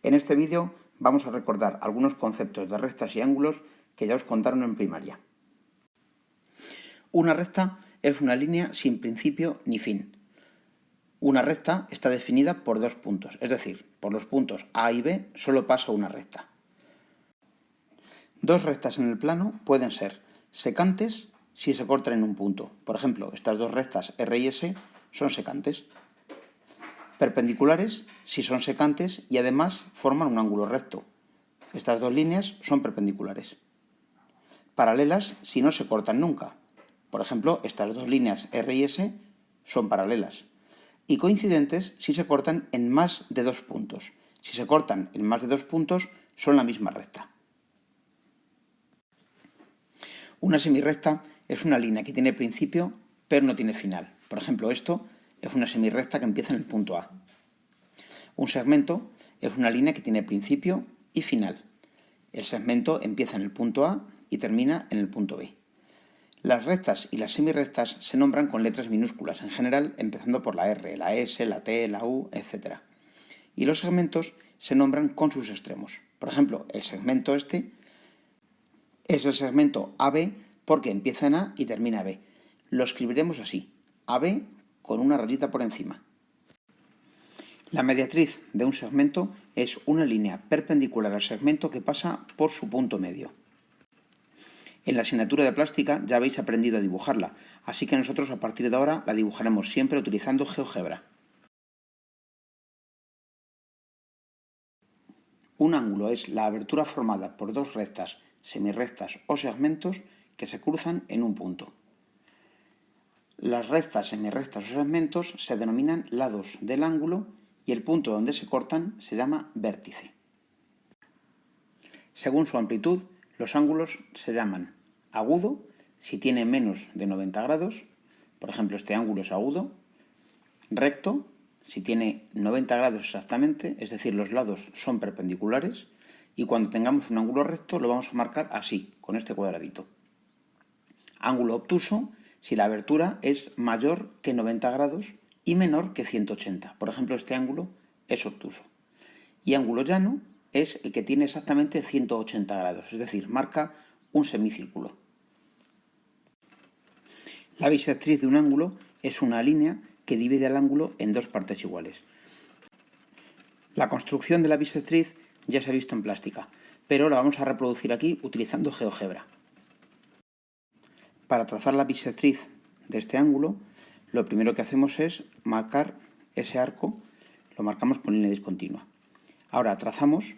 En este vídeo vamos a recordar algunos conceptos de rectas y ángulos que ya os contaron en primaria. Una recta es una línea sin principio ni fin. Una recta está definida por dos puntos, es decir, por los puntos A y B solo pasa una recta. Dos rectas en el plano pueden ser secantes si se cortan en un punto. Por ejemplo, estas dos rectas R y S son secantes. Perpendiculares si son secantes y además forman un ángulo recto. Estas dos líneas son perpendiculares. Paralelas si no se cortan nunca. Por ejemplo, estas dos líneas R y S son paralelas. Y coincidentes si se cortan en más de dos puntos. Si se cortan en más de dos puntos, son la misma recta. Una semirrecta es una línea que tiene principio, pero no tiene final. Por ejemplo, esto es una semirrecta que empieza en el punto A. Un segmento es una línea que tiene principio y final. El segmento empieza en el punto A y termina en el punto B. Las rectas y las semirrectas se nombran con letras minúsculas, en general empezando por la R, la S, la T, la U, etc. Y los segmentos se nombran con sus extremos. Por ejemplo, el segmento este es el segmento AB porque empieza en A y termina en B. Lo escribiremos así, AB con una rayita por encima. La mediatriz de un segmento es una línea perpendicular al segmento que pasa por su punto medio. En la asignatura de plástica ya habéis aprendido a dibujarla, así que nosotros a partir de ahora la dibujaremos siempre utilizando GeoGebra. Un ángulo es la abertura formada por dos rectas, semirrectas o segmentos que se cruzan en un punto. Las rectas, semirrectas o segmentos se denominan lados del ángulo y el punto donde se cortan se llama vértice. Según su amplitud, los ángulos se llaman agudo si tiene menos de 90 grados, por ejemplo este ángulo es agudo, recto si tiene 90 grados exactamente, es decir, los lados son perpendiculares, y cuando tengamos un ángulo recto lo vamos a marcar así, con este cuadradito. Ángulo obtuso si la abertura es mayor que 90 grados y menor que 180. Por ejemplo, este ángulo es obtuso. Y ángulo llano es el que tiene exactamente 180 grados, es decir, marca un semicírculo. La bisectriz de un ángulo es una línea que divide el ángulo en dos partes iguales. La construcción de la bisectriz ya se ha visto en plástica, pero la vamos a reproducir aquí utilizando GeoGebra. Para trazar la bisectriz de este ángulo, lo primero que hacemos es marcar ese arco, lo marcamos con línea discontinua. Ahora trazamos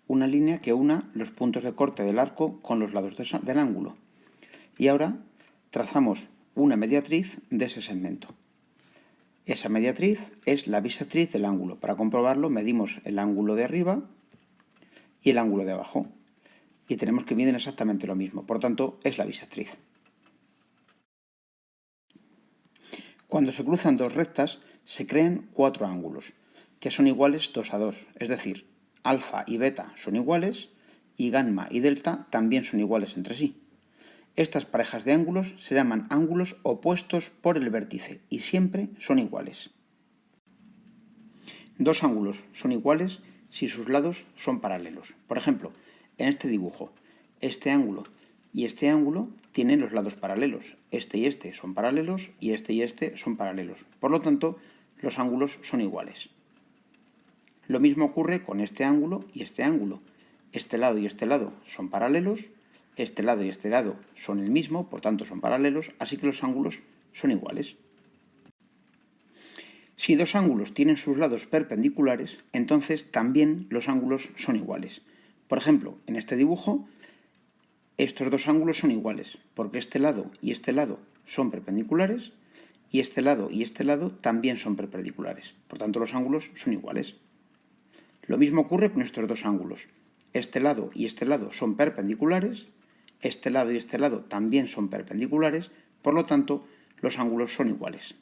una línea que una los puntos de corte del arco con los lados del ángulo. Y ahora trazamos una mediatriz de ese segmento. Esa mediatriz es la bisectriz del ángulo. Para comprobarlo medimos el ángulo de arriba y el ángulo de abajo. Y tenemos que miden exactamente lo mismo. Por tanto, es la bisectriz. Cuando se cruzan dos rectas, se crean cuatro ángulos, que son iguales 2 a 2. Es decir, alfa y beta son iguales y gamma y delta también son iguales entre sí. Estas parejas de ángulos se llaman ángulos opuestos por el vértice y siempre son iguales. Dos ángulos son iguales si sus lados son paralelos. Por ejemplo, en este dibujo, este ángulo y este ángulo tienen los lados paralelos. Este y este son paralelos y este son paralelos. Por lo tanto, los ángulos son iguales. Lo mismo ocurre con este ángulo y este ángulo. Este lado y este lado son paralelos. Este lado y este lado son el mismo, por tanto son paralelos, así que los ángulos son iguales. Si dos ángulos tienen sus lados perpendiculares, entonces también los ángulos son iguales. Por ejemplo, en este dibujo, estos dos ángulos son iguales, porque este lado y este lado son perpendiculares, y este lado también son perpendiculares. Por tanto, los ángulos son iguales. Lo mismo ocurre con estos dos ángulos. Este lado y este lado son perpendiculares, este lado y este lado también son perpendiculares, por lo tanto, los ángulos son iguales.